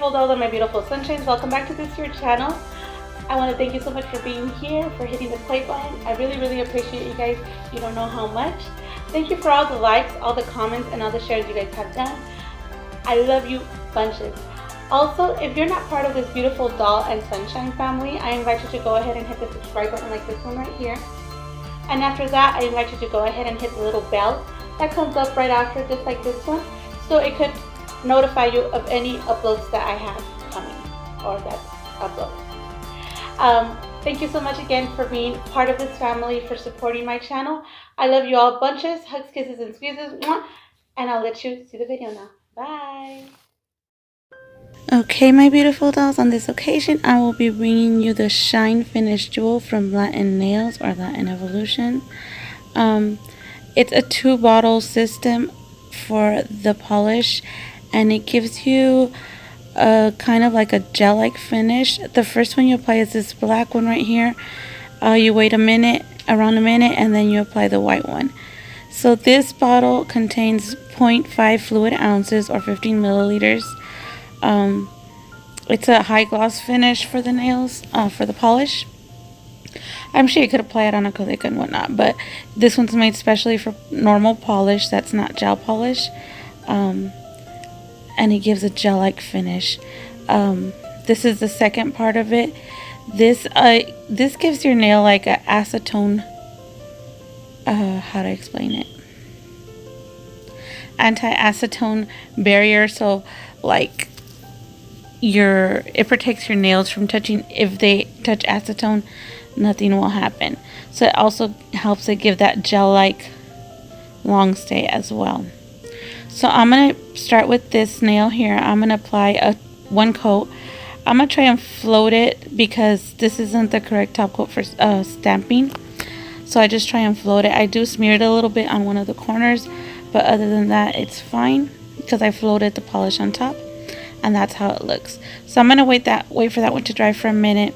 beautiful dolls and my beautiful sunshines. Welcome back to this your channel. I want to thank you so much for being here, for hitting the play button. I really appreciate you guys. You don't know how much. Thank you for all the likes, all the comments, and all the shares you guys have done. I love you bunches. Also, if you're not part of this beautiful doll and sunshine family, I invite you to go ahead and hit the subscribe button like this one right here. And after that, I invite you to go ahead and hit the little bell that comes up right after, just like this one, so it could notify you of any uploads that I have coming or that's uploaded. Thank you so much again for being part of this family, for supporting my channel. I love you all bunches. Hugs, kisses, and squeezes. And I'll let you see the video now. Bye. Okay, my beautiful dolls, on this occasion I will be bringing you the SHiNE Finish Jewel from Latin Nails or Latin Evolution. It's a 2-bottle system for the polish, and it gives you a kind of like a gel-like finish. The first one you apply is this black one right here. You wait around a minute, and then you apply the white one. So this bottle contains 0.5 fluid ounces or 15 milliliters. It's a high gloss finish for the nails, for the polish. I'm sure you could apply it on acrylic and whatnot, but this one's made specially for normal polish that's not gel polish. And it gives a gel-like finish. This is the second part of it. This gives your nail like an acetone, how to explain it, anti-acetone barrier. So like it protects your nails from touching. If they touch acetone, nothing will happen. So it also helps it give that gel-like long stay as well. So I'm going to start with this nail here. I'm going to apply one coat. I'm going to try and float it because this isn't the correct top coat for stamping. So I just try and float it. I do smear it a little bit on one of the corners, but other than that, it's fine because I floated the polish on top, and that's how it looks. So I'm going to wait for that one to dry for a minute,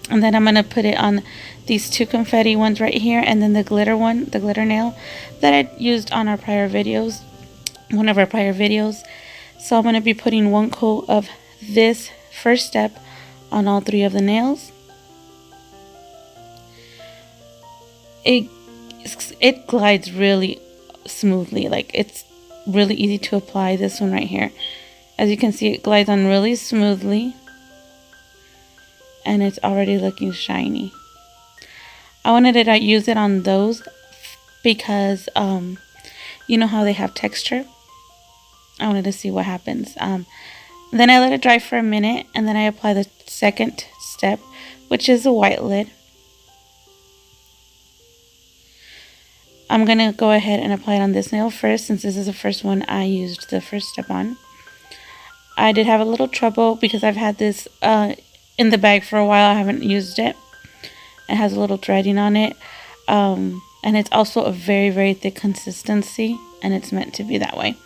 and then I'm going to put it on these 2 confetti ones right here, and then the glitter one, the glitter nail that I used on our prior videos. One of our prior videos. So I'm going to be putting 1 coat of this first step on all 3 of the nails. It glides really smoothly, like it's really easy to apply. This one right here, as you can see, it glides on really smoothly, and it's already looking shiny. I wanted to use it on those because you know how they have texture. I wanted to see what happens. Then I let it dry for a minute, and then I apply the second step, which is a white lid. I'm going to go ahead and apply it on this nail first, since this is the first one I used the first step on. I did have a little trouble because I've had this in the bag for a while. I haven't used it. It has a little threading on it. And it's also a very thick consistency, and it's meant to be that way.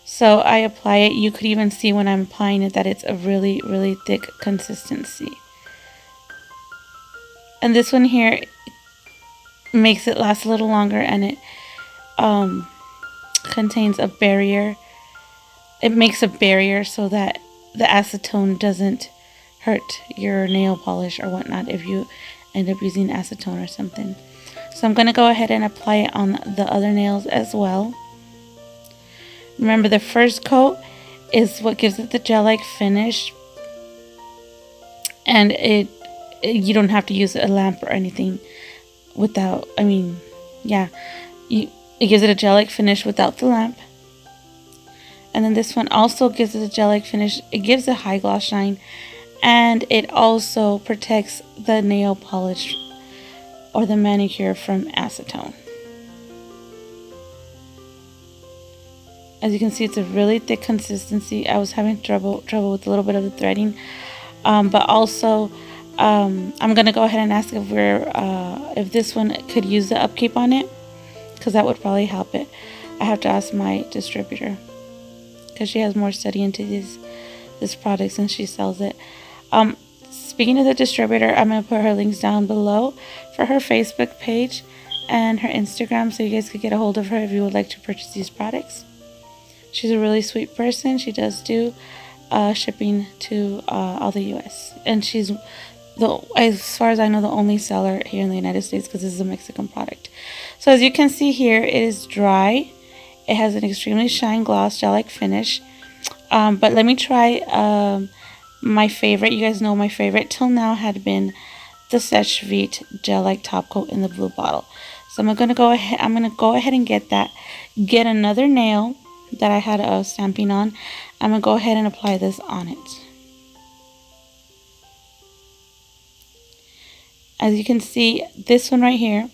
So I apply it. You could even see when I'm applying it that it's a really thick consistency. And this one here makes it last a little longer, and it contains a barrier. It makes a barrier so that the acetone doesn't hurt your nail polish or whatnot if you end up using acetone or something. So I'm going to go ahead and apply it on the other nails as well. Remember, the first coat is what gives it the gel-like finish, and you don't have to use a lamp or anything without, it gives it a gel-like finish without the lamp. And then this one also gives it a gel-like finish. It gives a high gloss shine, and it also protects the nail polish or the manicure from acetone. As you can see, it's a really thick consistency. I was having trouble with a little bit of the threading, but also I'm gonna go ahead and ask if this one could use the upkeep on it, because that would probably help it. I have to ask my distributor because she has more study into this product since she sells it. Speaking of the distributor, I'm gonna put her links down below for her Facebook page and her Instagram, so you guys could get a hold of her if you would like to purchase these products. She's a really sweet person. She does do shipping to all the US. And she's, as far as I know, the only seller here in the United States, because this is a Mexican product. So as you can see here, it is dry. It has an extremely shine gloss gel-like finish. But let me try my favorite. You guys know my favorite till now had been the SHiNe gel-like top coat in the blue bottle. So I'm gonna go ahead and get that. Get another nail that I had a stamping on. I'm gonna go ahead and apply this on it. As you can see, this one right here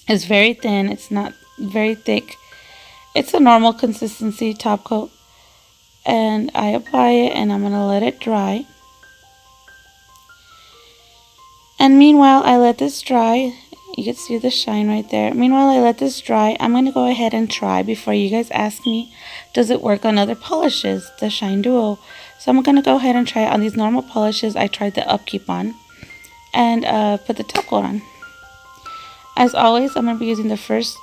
is very thin. It's not very thick. It's a normal consistency top coat. And I apply it and I'm gonna let it dry. And meanwhile, I let this dry. You can see the shine right there. Meanwhile, I let this dry. I'm going to go ahead and try before you guys ask me, does it work on other polishes, the Shine Duo? So I'm going to go ahead and try it on these normal polishes. I tried the Upkeep on and put the top coat on. As always, I'm going to be using the first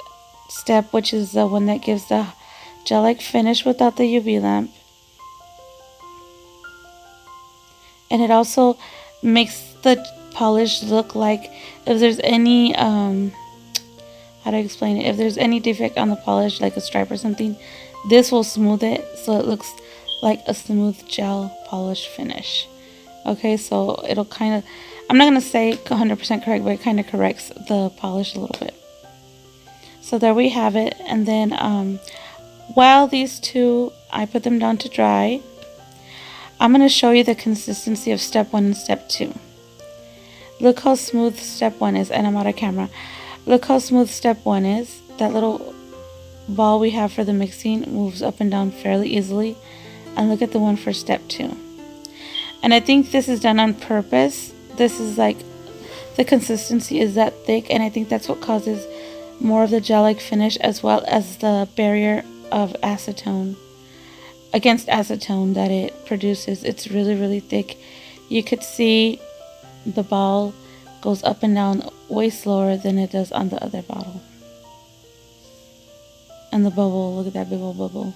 step, which is the one that gives the gel-like finish without the UV lamp. And it also makes the polish look like, if there's any how to explain it, if there's any defect on the polish, like a stripe or something, this will smooth it so it looks like a smooth gel polish finish. Okay, so it'll kind of, I'm not gonna say 100% correct, but it kind of corrects the polish a little bit. So there we have it. And then while these two, I put them down to dry, I'm gonna show you the consistency of step 1 and step 2. Look how smooth step 1 is, and I'm out of camera. Look how smooth step 1 is. That little ball we have for the mixing moves up and down fairly easily. And look at the one for step 2. And I think this is done on purpose. This is like, the consistency is that thick, and I think that's what causes more of the gel-like finish, as well as the barrier of acetone, against acetone, that it produces. It's really, really thick. You could see the ball goes up and down way slower than it does on the other bottle. And the bubble, look at that big old bubble.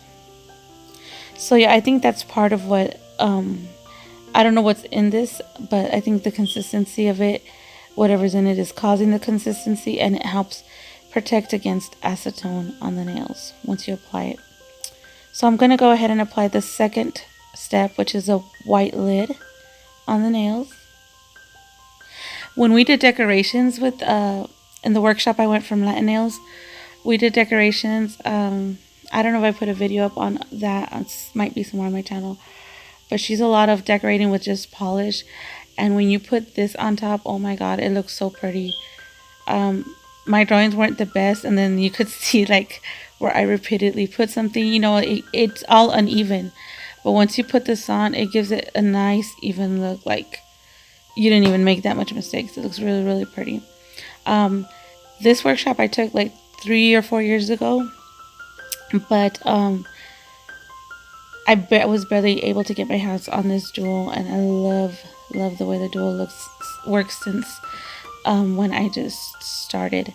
So yeah, I think that's part of what, I don't know what's in this, but I think the consistency of it, whatever's in it, is causing the consistency, and it helps protect against acetone on the nails once you apply it. So I'm going to go ahead and apply the second step, which is a white lid on the nails. When we did decorations with in the workshop I went from Latin Nails, we did decorations. I don't know if I put a video up on that. It might be somewhere on my channel. But she's a lot of decorating with just polish. And when you put this on top, oh my god, it looks so pretty. My drawings weren't the best, and then you could see like where I repeatedly put something, you know, it's all uneven. But once you put this on, it gives it a nice even look, like you didn't even make that much mistakes. It looks really, really pretty. This workshop I took like 3 or 4 years ago, but I was barely able to get my hands on this duo, and I love the way the duo works since when I just started.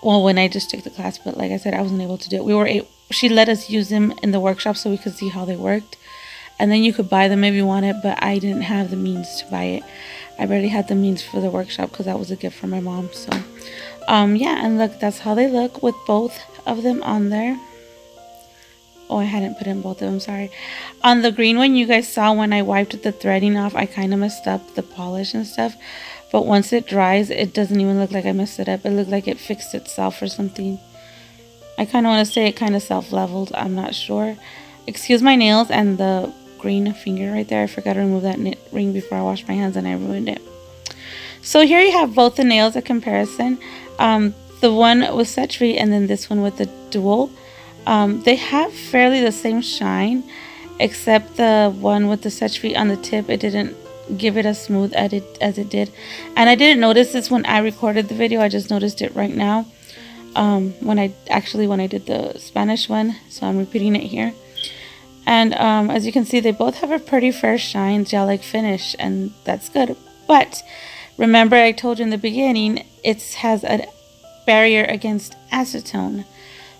Well, when I just took the class, but like I said, I wasn't able to do it. She let us use them in the workshop so we could see how they worked. And then you could buy them if you wanted, but I didn't have the means to buy it. I barely had the means for the workshop because that was a gift from my mom. So, yeah, and look, that's how they look with both of them on there. Oh, I hadn't put in both of them, sorry. On the green one, you guys saw when I wiped the threading off, I kind of messed up the polish and stuff. But once it dries, it doesn't even look like I messed it up. It looked like it fixed itself or something. I kind of want to say it kind of self-leveled. I'm not sure. Excuse my nails and the green finger right there. I forgot to remove that ring before I washed my hands and I ruined it. So here you have both the nails, a comparison. The one with SHiNE and then this one with the dual. They have fairly the same shine, except the one with the SHiNE on the tip, it didn't give it as smooth as it did. And I didn't notice this when I recorded the video. I just noticed it right now when I did the Spanish one. So I'm repeating it here. And as you can see, they both have a pretty fair shine gel-like finish, and that's good. But remember, I told you in the beginning, it has a barrier against acetone.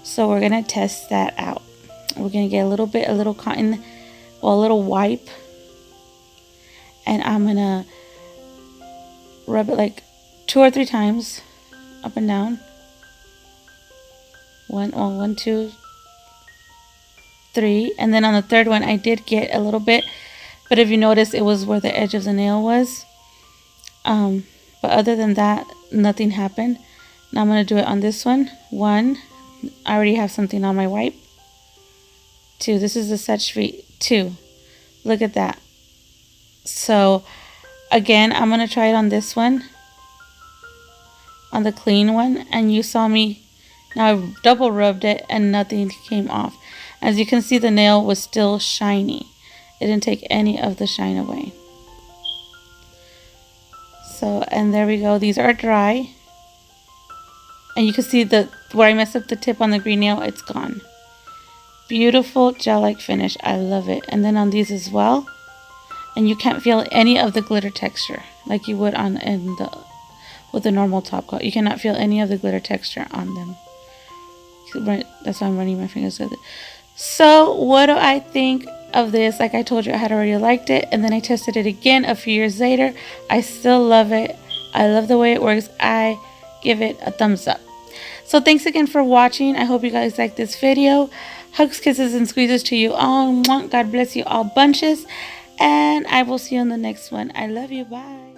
So we're going to test that out. We're going to get a little cotton well, a little wipe, and I'm gonna rub it like 2 or 3 times up and down. 1, 2, 3, and then on the third one I did get a little bit, but if you notice, it was where the edge of the nail was. But other than that, nothing happened. Now I'm gonna do it on this one. 1, I already have something on my wipe. 2, this is the SHiNE 2. Look at that. So again, I'm gonna try it on this one, on the clean one, and you saw me. Now I double rubbed it and nothing came off. As you can see, the nail was still shiny. It didn't take any of the shine away. So, and there we go. These are dry. And you can see where I messed up the tip on the green nail, it's gone. Beautiful gel-like finish. I love it. And then on these as well. And you can't feel any of the glitter texture like you would with the normal top coat. You cannot feel any of the glitter texture on them. That's why I'm running my fingers with it. So what do I think of this? Like I told you, I had already liked it, and then I tested it again a few years later. I still love it. I love the way it works. I give it a thumbs up. So thanks again for watching. I hope you guys liked this video. Hugs, kisses, and squeezes to you all. God bless you all bunches, and I will see you on the next one. I love you. Bye.